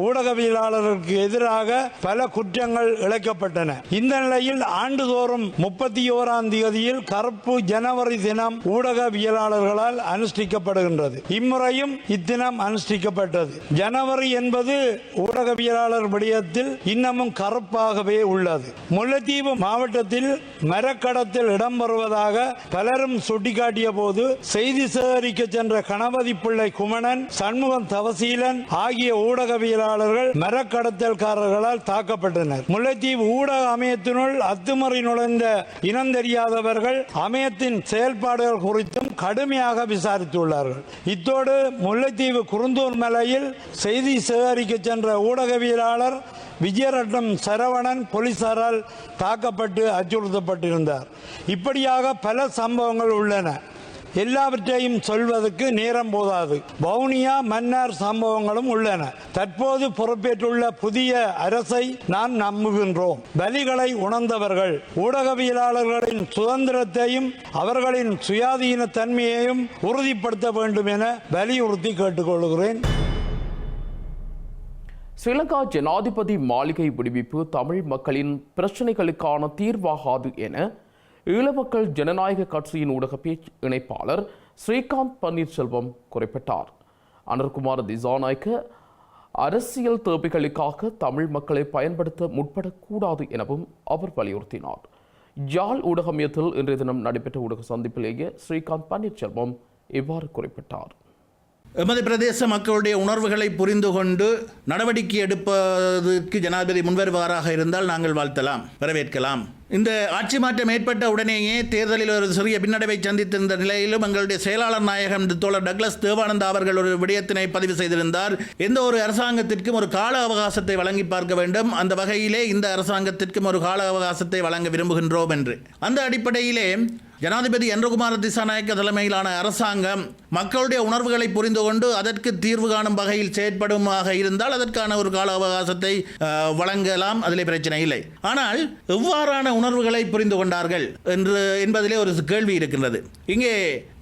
[SPEAKER 7] ஊடகவியலாளர்களுக்கு எதிராக பல குற்றங்கள் இழைக்கப்பட்டன. இந்த நிலையில் ஆண்டுதோறும் 31ஆம் தேதியில் கருப்பு ஜனவரி தினம் ஊடகவியலாளர்களால் அனுஷ்டிக்கப்படுகின்றது. இம்முறையும் இத்தினம் அனுஷ்டிக்கப்பட்டது. ஜனவரி என்பது ஊடகவியலாளர் விடயத்தில் இன்னமும் கருப்பாகவே உள்ளது. முல்லைத்தீவு மாவட்டத்தில் மரக்கடத்தில் இடம்பெறுவதாக பலரும் சுட்டிக்காட்டிய போது செய்தி சேகரிக்க சென்ற கணவன் பிள்ளை குமணன், சண்முகம் தவசீலன் ஆகிய ஊடகவியலாளர்கள் மரக்கடத்தல்காரர்களால் தாக்கப்பட்டனர். முல்லைத்தீவு ஊடக அமையத்தினுள் அத்துமறி நுழைந்த இனம் தெரியாதவர்கள் அமையத்தின் செயல்பாடுகள் குறித்தும் கடுமையாக விசாரித்துள்ளார்கள். இத்தோடு முல்லைத்தீவு குருந்தூர் மலையில் செய்தி சேகரிக்க சென்ற ஊடகவியலாளர் விஜயரட்னம் சரவணன் போலீசாரால் தாக்கப்பட்டு அச்சுறுத்தப்பட்டிருந்தார். இப்படியாக பல சம்பவங்கள் உள்ளன. எல்லாவற்றையும் சொல்வதற்கு நேரம் போதாது. வவுனியா மன்னார் சம்பவங்களும் உள்ளன. தற்போது பொறுப்பேற்றுள்ள புதிய அரசை நான் நம்புகின்றோம். பலிகளை உணர்ந்தவர்கள் ஊடகவியலாளர்களின் சுதந்திரத்தையும் அவர்களின் சுயாதீன தன்மையையும் உறுதிப்படுத்த வேண்டும் என வலியுறுத்தி கேட்டுக்கொள்கிறேன்.
[SPEAKER 2] ஸ்ரீலங்கா ஜனாதிபதி மாளிகை விடுவிப்பு தமிழ் மக்களின் பிரச்சினைகளுக்கான தீர்வாகாது என ஈழமக்கள் ஜனநாயக கட்சியின் ஊடக பேச்சு இணைப்பாளர் ஸ்ரீகாந்த் பன்னீர்செல்வம் குறிப்பிட்டார். அனுர்குமார் திசாநாயக்க அரசியல் தேவைகளுக்காக தமிழ் மக்களை பயன்படுத்த முற்படக்கூடாது எனவும் அவர் வலியுறுத்தினார். யாழ் ஊடக மையத்தில் இன்றைய தினம் நடைபெற்ற ஊடக சந்திப்பிலேயே ஸ்ரீகாந்த் பன்னீர்செல்வம் இவ்வாறு குறிப்பிட்டார்.
[SPEAKER 8] எமது பிரதேச மக்களுடைய உணர்வுகளை புரிந்து கொண்டு நடவடிக்கை எடுப்பதற்கு ஜனாதிபதி முன்வருவாராக இருந்தால் நாங்கள் வாழ்த்தலாம், வரவேற்கலாம். இந்த ஆட்சி மாற்றம் ஏற்பட்ட உடனேயே தேர்தலில் ஒரு சிறிய பின்னடைவை சந்தித்திருந்த நிலையிலும் எங்களுடைய செயலாளர் நாயகம் தோழர் டக்ளஸ் தேவானந்தா அவர்கள் ஒரு விடயத்தினை பதிவு செய்திருந்தார். எந்த ஒரு அரசாங்கத்திற்கும் ஒரு கால அவகாசத்தை வழங்கி பார்க்க வேண்டும். அந்த வகையிலே இந்த அரசாங்கத்திற்கும் ஒரு கால அவகாசத்தை வழங்க விரும்புகின்றோம் என்று. அந்த அடிப்படையிலே ஜனாதிபதி அனுர்குமார திசாநாயக்க தலைமையிலான அரசாங்கம் மக்களுடைய உணர்வுகளை புரிந்து கொண்டு அதற்கு தீர்வு காணும் வகையில் செயற்படுமாக இருந்தால் அதற்கான ஒரு கால அவகாசத்தை வழங்கலாம், அதிலே பிரச்சனை இல்லை. ஆனால் எவ்வாறான உணர்வுகளை புரிந்து கொண்டார்கள் என்பதிலே ஒரு கேள்வி இருக்கின்றது. இங்கே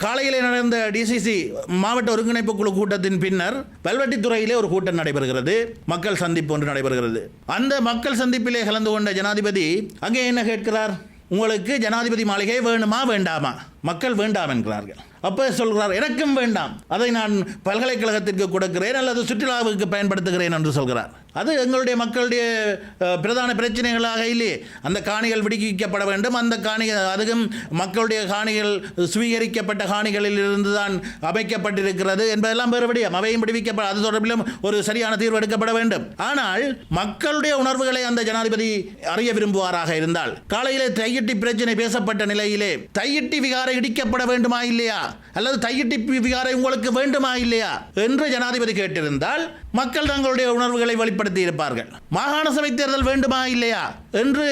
[SPEAKER 8] காலையிலே நடந்த டிசிசி மாவட்ட ஒருங்கிணைப்பு குழு கூட்டத்தின் பின்னர் பல்வெட்டித்துறையிலே ஒரு கூட்டம் நடைபெறுகிறது, மக்கள் சந்திப்பு ஒன்று நடைபெறுகிறது. அந்த மக்கள் சந்திப்பிலே கலந்து கொண்ட ஜனாதிபதி அங்கே என்ன கேட்கிறார்? உங்களுக்கு ஜனாதிபதி மாளிகை வேணுமா வேண்டாமா? மக்கள் வேண்டாம் என்கிறார்கள். அப்போ சொல்கிறார், எனக்கும் வேண்டாம், அதை நான் பல்கலைக்கழகத்திற்கு கொடுக்கிறேன் அல்லது சுற்றுலாவுக்கு பயன்படுத்துகிறேன் என்று சொல்கிறார். அது எங்களுடைய மக்களுடைய பிரதான பிரச்சனைகளாக இல்லையே. அந்த காணிகள் விடுவிக்கப்பட வேண்டும். அந்த காணிகள் அதுவும் மக்களுடைய காணிகள் சுவீகரிக்கப்பட்ட காணிகளில் இருந்து தான் அமைக்கப்பட்டிருக்கிறது என்பதெல்லாம் வேறுபடியும் அவையும் விடுவிக்கப்பட அது தொடர்பிலும் ஒரு சரியான தீர்வு எடுக்கப்பட வேண்டும். ஆனால் மக்களுடைய உணர்வுகளை அந்த ஜனாதிபதி அறிய விரும்புவாராக இருந்தால், காலையிலே தையிட்டி பிரச்சனை பேசப்பட்ட நிலையிலே தையிட்டி விகாரை இடிக்கப்பட வேண்டுமா இல்லையா அல்லது தையிட்டி விகாரை உங்களுக்கு வேண்டுமா இல்லையா என்று ஜனாதிபதி கேட்டிருந்தால் மக்கள் தங்களுடைய உணர்வுகளை வெளிப்படுத்தி இருப்பார்கள். மாகாண சபை தேர்தல் வேண்டுமா இல்லையா என்று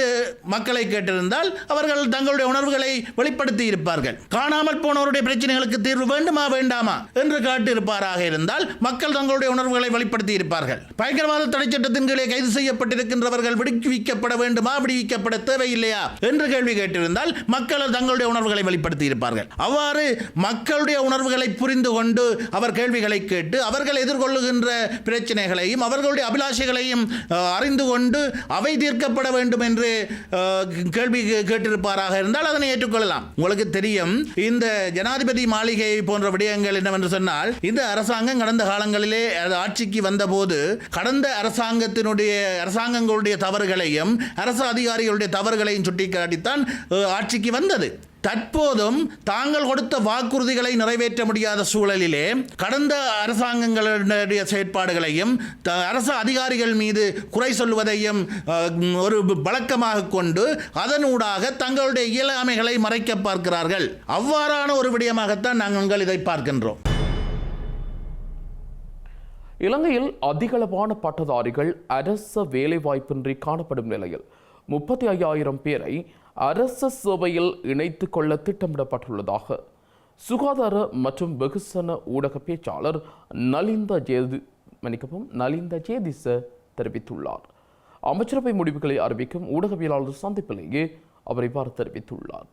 [SPEAKER 8] மக்களை கேட்டிருந்தால் அவர்கள் தங்களுடைய உணர்வுகளை வெளிப்படுத்தி இருப்பார்கள். காணாமல் போனவருடைய பிரச்சனைகளுக்கு தீர்வு வேண்டுமா வேண்டாமா என்று கேட்டிருப்பாராக இருந்தால் மக்கள் தங்களுடைய உணர்வுகளை வெளிப்படுத்தி இருப்பார்கள். பயங்கரவாத தடை சட்டத்தின் கீழே கைது செய்யப்பட்டிருக்கின்றவர்கள் விடுவிக்கப்பட வேண்டுமா விடுவிக்கப்பட தேவையில்லையா என்று கேள்வி கேட்டிருந்தால் மக்கள் தங்களுடைய உணர்வுகளை வெளிப்படுத்தி இருப்பார்கள். அவ்வாறு மக்களுடைய உணர்வுகளை புரிந்து கொண்டு அவர் கேள்விகளை கேட்டு அவர்கள் எதிர்கொள்ளுகின்ற பிரச்சனைகளையும் அவர்களுடைய அபிலாஷைகளையும் அறிந்து கொண்டு அவை தீர்க்கப்பட வேண்டும் என்று கேள்வி கேட்டிருப்பாராக இருந்தால் அதனை ஏற்றுக்கொள்ளலாம். உங்களுக்கு தெரியும், இந்த ஜனாதிபதி மாளிகை போன்ற விடயங்கள் என்னவென்று சொன்னால், இந்த அரசாங்கம் கடந்த காலங்களிலே ஆட்சிக்கு வந்தபோது கடந்த அரசாங்கங்களுடைய தவறுகளையும் அரசு அதிகாரிகளுடைய தவறுகளையும் சுட்டிக்காட்டித்தான் ஆட்சிக்கு வந்தது. தற்போதும் தாங்கள் கொடுத்த வாக்குறுதிகளை நிறைவேற்ற முடியாத சூழலிலே கடந்த அரசாங்கங்களுடைய செயற்பாடுகளையும் அரசு அதிகாரிகள் மீது குறை சொல்வதையும் ஒரு வழக்கமாக கொண்டு அதனூடாக தங்களுடைய இயலாமைகளை மறைக்க பார்க்கிறார்கள். அவ்வாறான ஒரு விடயமாகத்தான் நாங்கள் இதை பார்க்கின்றோம்.
[SPEAKER 2] இலங்கையில் அதிகளவான பட்டதாரிகள் அரச வேலைவாய்ப்பின்றி காணப்படும் நிலையில் 35,000 பேரை அரச சேவையில் இணைத்துக் கொள்ள திட்டமிடப்பட்டுள்ளதாக சுகாதார மற்றும் வெகுசன ஊடக பேச்சாளர் நலிந்த ஜேதிச தெரிவித்துள்ளார். அமைச்சரவை முடிவுகளை அறிவிக்கும் ஊடகவியலாளர் சந்திப்பிலேயே அவர் இவ்வாறு தெரிவித்துள்ளார்.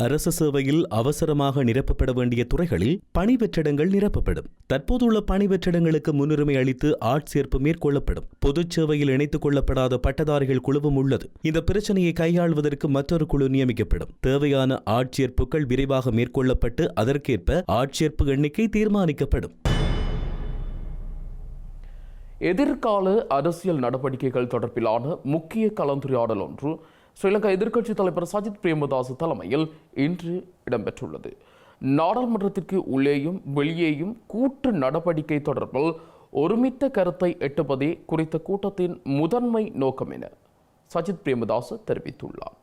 [SPEAKER 5] அரச சேவையில் அவசரமாக நிரப்பப்பட வேண்டிய துறைகளில் பணி வெற்றிடங்கள் நிரப்பப்படும். தற்போதுள்ள பணி வெற்றிடங்களுக்கு முன்னுரிமை அளித்து ஆட்சேர்ப்பு மேற்கொள்ளப்படும். பொதுச் சேவையில் இணைத்துக் கொள்ளப்படாத பட்டதாரிகள் குழுவும் உள்ளது. இந்த பிரச்சனையை கையாள்வதற்கு மற்றொரு குழு நியமிக்கப்படும். தேவையான ஆட்சேர்ப்புகள் விரைவாக மேற்கொள்ளப்பட்டு அதற்கேற்ப ஆட்சேர்ப்பு எண்ணிக்கை தீர்மானிக்கப்படும்.
[SPEAKER 2] எதிர்கால அரசியல் நடவடிக்கைகள் தொடர்பிலான முக்கிய கலந்துரையாடல் ஒன்று ஸ்ரீலங்கா எதிர்க்கட்சித் தலைவர் சஜித் பிரேமதாச தலைமையில் இன்று இடம்பெற்றுள்ளது. நாடாளுமன்றத்திற்கு உள்ளேயும் வெளியேயும் கூட்டு நடவடிக்கை தொடர்பில் ஒருமித்த கருத்தை எட்டுவதே குறித்த கூட்டத்தின் முதன்மை நோக்கம் என சஜித் பிரேமதாச தெரிவித்துள்ளார்.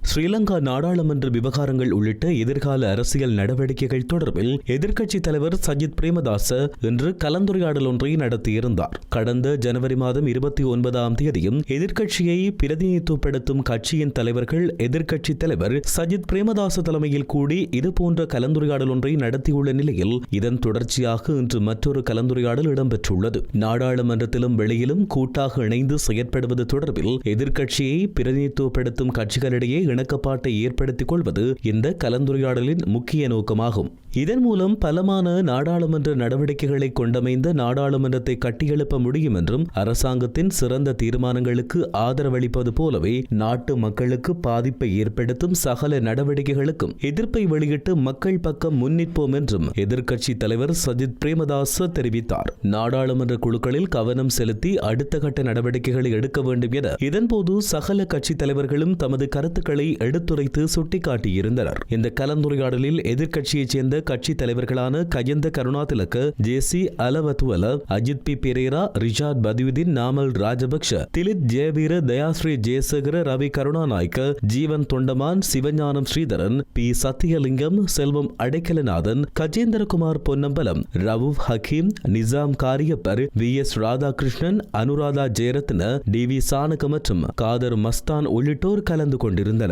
[SPEAKER 5] ஸ்ரீலங்கா நாடாளுமன்ற விவகாரங்கள் உள்ளிட்ட எதிர்கால அரசியல் நடவடிக்கைகள் தொடர்பில் எதிர்க்கட்சித் தலைவர் சஜித் பிரேமதாச இன்று கலந்துரையாடல் ஒன்றை நடத்தியிருந்தார். கடந்த ஜனவரி மாதம் 29ஆம் தேதியும் எதிர்க்கட்சியை பிரதிநிதித்துவப்படுத்தும் கட்சியின் தலைவர்கள் எதிர்க்கட்சித் தலைவர் சஜித் பிரேமதாச தலைமையில் கூடி இதுபோன்ற கலந்துரையாடல் ஒன்றை நடத்தியுள்ள நிலையில் இதன் தொடர்ச்சியாக இன்று மற்றொரு கலந்துரையாடல் இடம்பெற்றுள்ளது. நாடாளுமன்றத்திலும் வெளியிலும் கூட்டாக இணைந்து செயற்படுவது தொடர்பில் எதிர்க்கட்சியை பிரதிநிதித்துவப்படுத்தும் கட்சிகளிடையே இணக்கப்பாட்டை ஏற்படுத்திக் கொள்வது இந்த கலந்துரையாடலின் முக்கிய நோக்கமாகும். இதன் மூலம் பலமான நாடாளுமன்ற நடவடிக்கைகளை கொண்டமைந்த நாடாளுமன்றத்தை கட்டியெழுப்ப முடியும் என்றும் அரசாங்கத்தின் சிறந்த தீர்மானங்களுக்கு ஆதரவளிப்பது போலவே நாட்டு மக்களுக்கு பாதிப்பை ஏற்படுத்தும் சகல நடவடிக்கைகளுக்கும் எதிர்ப்பை வெளியிட்டு மக்கள் பக்கம் முன்னிற்போம் என்றும் எதிர்க்கட்சி தலைவர் சஜித் பிரேமதாச தெரிவித்தார். நாடாளுமன்ற குழுக்களில் கவனம் செலுத்தி அடுத்த கட்ட நடவடிக்கைகளை எடுக்க வேண்டும் என இதன்போது சகல கட்சி தலைவர்களும் தமது கருத்துக்களை எடுத்துரைத்து சுட்டிக்காட்டியிருந்தனர். இந்த கலந்துரையாடலில் எதிர்க்கட்சியைச் சேர்ந்த கட்சி தலைவர்களான Gajantha Karunathilaka, J C Alawathuwala, Ajith P Perera, Rishad Bathiudeen, Namal Rajapaksa, Dilith Jayaweera, Dayasiri Jayasekara, Ravi Karunanayake, Jeevan Thondaman, Sivagnanam Shritharan, P Sathiyalingam, Selvam Adaikalanathan, Gajendrakumar Ponnambalam, Rauff Hakeem, Nizam Kariapper, V S Radhakrishnan, Anuradha Jayaratne, D V Chanaka மற்றும் காதர் மஸ்தான் உள்ளிட்டோர் கலந்து கொண்டிருந்தனர்.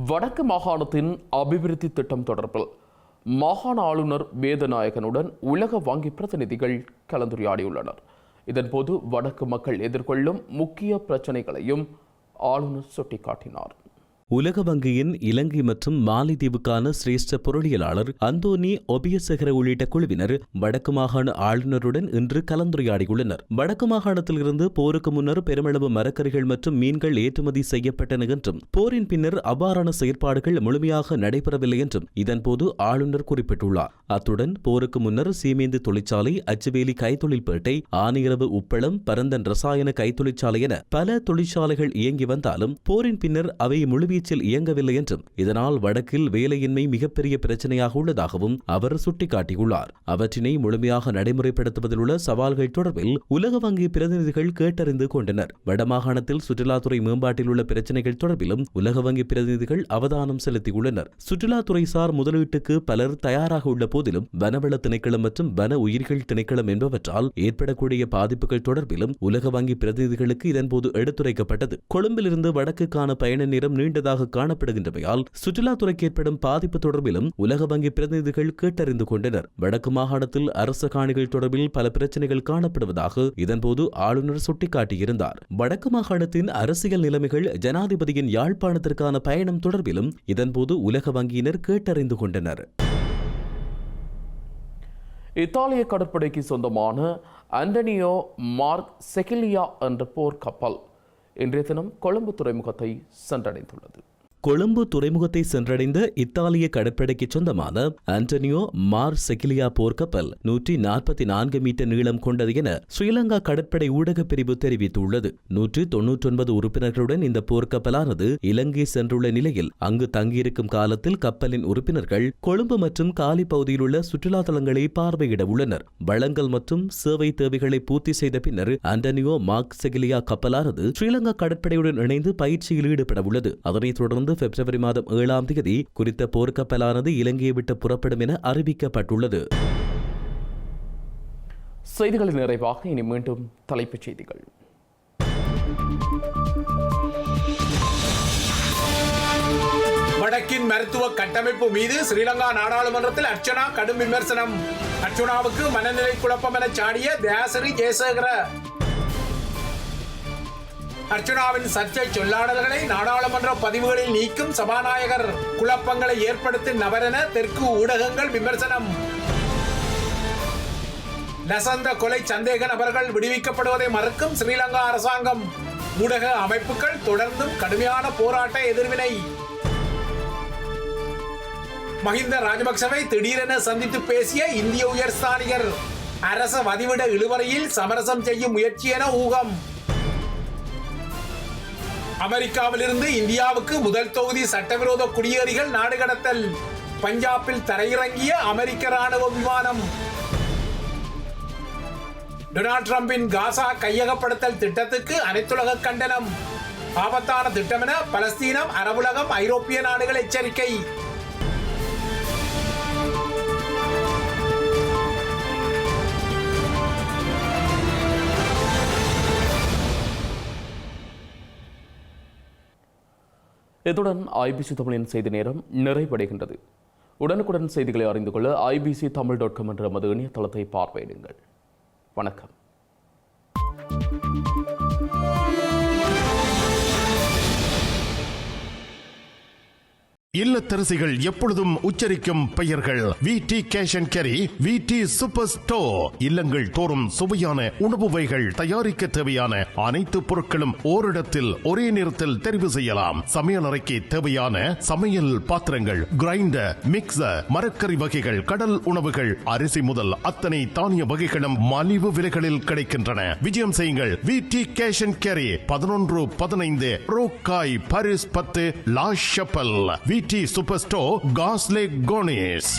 [SPEAKER 2] வடக்கு மாகாணத்தின் அபிவிருத்தி திட்டம் தொடர்பில் மாகாண ஆளுநர் வேதநாயகனுடன் உலக வங்கி பிரதிநிதிகள் கலந்துரையாடியுள்ளனர். இதன்போது வடக்கு மக்கள் எதிர்கொள்ளும் முக்கிய பிரச்சினைகளையும் ஆளுநர் சுட்டிக்காட்டினார்.
[SPEAKER 5] உலக வங்கியின் இலங்கை மற்றும் மாலைதீவுக்கான சிரேஷ்ட பொருளியலாளர் அந்தோனி ஒபியசகர உள்ளிட்ட குழுவினர் வடக்கு மாகாண ஆளுநருடன் இன்று கலந்துரையாடியுள்ளனர். வடக்கு மாகாணத்தில் இருந்து போருக்கு முன்னர் பெருமளவு மரக்கறிகள் மற்றும் மீன்கள் ஏற்றுமதி செய்யப்பட்டன என்றும் போரின் பின்னர் அவ்வாறான செயற்பாடுகள் முழுமையாக நடைபெறவில்லை என்றும் இதன்போது ஆளுநர் குறிப்பிட்டுள்ளார். அத்துடன் போருக்கு முன்னர் சீமேந்து தொழிற்சாலை, அச்சுவேலி கைத்தொழில்பேட்டை, ஆனையிரவு உப்பளம், பரந்தன் ரசாயன கைத்தொழிற்சாலை என பல தொழிற்சாலைகள் இயங்கி வந்தாலும் போரின் பின்னர் அவை முழுவீச்சில் இயங்கவில்லை என்றும் இதனால் வடக்கில் வேலையின்மை மிகப்பெரிய பிரச்சனையாக உள்ளதாகவும் அவர் சுட்டிக்காட்டியுள்ளார். அவற்றினை முழுமையாக நடைமுறைப்படுத்துவதில் உள்ள சவால்கள் தொடர்பில் உலக வங்கி பிரதிநிதிகள் கேட்டறிந்து கொண்டனர். வடமாகாணத்தில் சுற்றுலாத்துறை மேம்பாட்டில் உள்ள பிரச்சனைகள் தொடர்பிலும் உலக வங்கி பிரதிநிதிகள் அவதானம் செலுத்தியுள்ளனர். சுற்றுலாத்துறை சார் முதலீட்டுக்கு பலர் தயாராக உள்ள போதிலும் வனவள திணைக்களம் மற்றும் வன உயிர்கள் திணைக்களம் என்பவற்றால் ஏற்படக்கூடிய பாதிப்புகள் தொடர்பிலும் உலக வங்கி பிரதிநிதிகளுக்கு இதன்போது எடுத்துரைக்கப்பட்டது. கொழும்பிலிருந்து வடக்குக்கான பயண நேரம் நீண்டதாக காணப்படுகின்றமையால் சுற்றுலாத்துறைக்கு ஏற்படும் பாதிப்பு தொடர்பிலும் உலக வங்கி பிரதிநிதிகள் கேட்டறிந்து கொண்டனர். வடக்கு மாகாணத்தில் அரச காணிகள் தொடர்பில் பல பிரச்சனைகள் காணப்படுவதாக இதன்போது ஆளுநர் சுட்டிக்காட்டியிருந்தார். வடக்கு மாகாணத்தின் அரசியல் நிலைமைகள், ஜனாதிபதியின் யாழ்ப்பாணத்திற்கான பயணம் தொடர்பிலும் இதன்போது உலக வங்கியினர் கேட்டறிந்து கொண்டனர்.
[SPEAKER 2] இத்தாலிய கடற்படைக்கு சொந்தமான ஆண்டனியோ மார்க் செகிலியா என்ற போர் கப்பல் இன்றைய தினம் கொழும்பு துறைமுகத்தை சென்றடைந்துள்ளது.
[SPEAKER 5] கொழும்பு துறைமுகத்தை சென்றடைந்த இத்தாலிய கடற்படைக்கு சொந்தமான ஆண்டனியோ மார் செகிலியா போர்க்கப்பல் 144 மீட்டர் நீளம் கொண்டது என ஸ்ரீலங்கா கடற்படை ஊடக பிரிவு தெரிவித்துள்ளது. 199 உறுப்பினர்களுடன் இந்த போர்க்கப்பலானது இலங்கை சென்றுள்ள நிலையில் அங்கு தங்கியிருக்கும் காலத்தில் கப்பலின் உறுப்பினர்கள் கொழும்பு மற்றும் காலி பகுதியில் உள்ள சுற்றுலா தலங்களை பார்வையிட உள்ளனர். வளங்கள் மற்றும் சேவை தேவைகளை பூர்த்தி செய்த பின்னர் ஆண்டனியோ மார்க் செகிலியா கப்பலானது ஸ்ரீலங்கா கடற்படையுடன் இணைந்து பயிற்சியில் ஈடுபட உள்ளது. அதனைத் தொடர்ந்து பிப்ரவரி மாதம் 7ஆம் தேதி குறித்த போர்க்கப்பலானது இலங்கையை விட்டு புறப்படும் என அறிவிக்கப்பட்டுள்ளது.
[SPEAKER 2] செய்திகளின் நிறைவாக இனி மீண்டும் தலைப்புச் செய்திகள்.
[SPEAKER 3] வடக்கின் மருத்துவ கட்டமைப்பு மீது ஸ்ரீலங்கா நாடாளுமன்றத்தில் அர்ச்சனா கடும் விமர்சனம். அர்ச்சனாவுக்கு மனநிலை குழப்பம் என சாடிய தயாஸ்ரீ ஜெயசேகர. அர்ச்சனாவின் சர்ச்சை சொல்லாடல்களை நாடாளுமன்ற பதிவுகளில் நீக்கும் சபாநாயகர். குழப்பங்களை ஏற்படுத்தும் நபரென தெற்கு ஊடகங்கள் விமர்சனம். லசந்த கொலை சந்தேக நபர்கள் விடுவிக்கப்படுவதை மறுக்கும் ஸ்ரீலங்கா அரசாங்கம். ஊடக அமைப்புகள் தொடர்ந்தும் கடுமையான போராட்ட எதிர்வினை. மஹிந்த ராஜபக்சவை திடீரென சந்தித்து பேசிய இந்திய உயர்ஸ்தானிகர். அரச வதிவிட இழுவரையில் சமரசம் செய்யும் முயற்சி என ஊகம். அமெரிக்காவிலிருந்து இந்தியாவுக்கு முதல் தொகுதி சட்டவிரோத குடியேறிகள் நாடு கடத்தல். பஞ்சாபில் தரையிறங்கிய அமெரிக்க ராணுவ விமானம். டொனால்ட் டிரம்பின் காசா கையகப்படுத்தல் திட்டத்துக்கு அனைத்துலக கண்டனம். ஆபத்தான திட்டம் என பலஸ்தீனம், அரபுலகம், ஐரோப்பிய நாடுகள் எச்சரிக்கை.
[SPEAKER 2] இத்துடன் ஐபிசி தமிழின் செய்தி நேரம் நிறைவடைகின்றது. உடனுக்குடன் செய்திகளை அறிந்து கொள்ள ibctamil.com என்ற நமது இணையதளத்தை பார்வையிடுங்கள். வணக்கம்.
[SPEAKER 1] இல்லத்தரசிகள் எப்பொழுதும் உச்சரிக்கும் பெயர்கள் விடி கேஷ் அண்ட் கேரி, விடி சூப்பர் ஸ்டோர். இல்லங்கள் தோறும் சுவையான உணவு வகைகள் தயாரிக்க தேவையான அனைத்து பொருட்களும் ஓரிடத்தில் ஒரே நேரத்தில் தெரிவு செய்யலாம். சமையல் அறைக்கு தேவையான சமையல் பாத்திரங்கள், கிரைண்டர், மிக்சர், மரக்கறி வகைகள், கடல் உணவுகள், அரிசி முதல் அத்தனை தானிய வகைகளும் மலிவு விலைகளில் கிடைக்கின்றன. விஜயம் செய்யுங்கள். விடி கேஷ் அண்ட் கேரி, 11-15 ரோக்காய், Paris 10, La Chapelle. V T super store, காஸ்லே கோனேஸ்.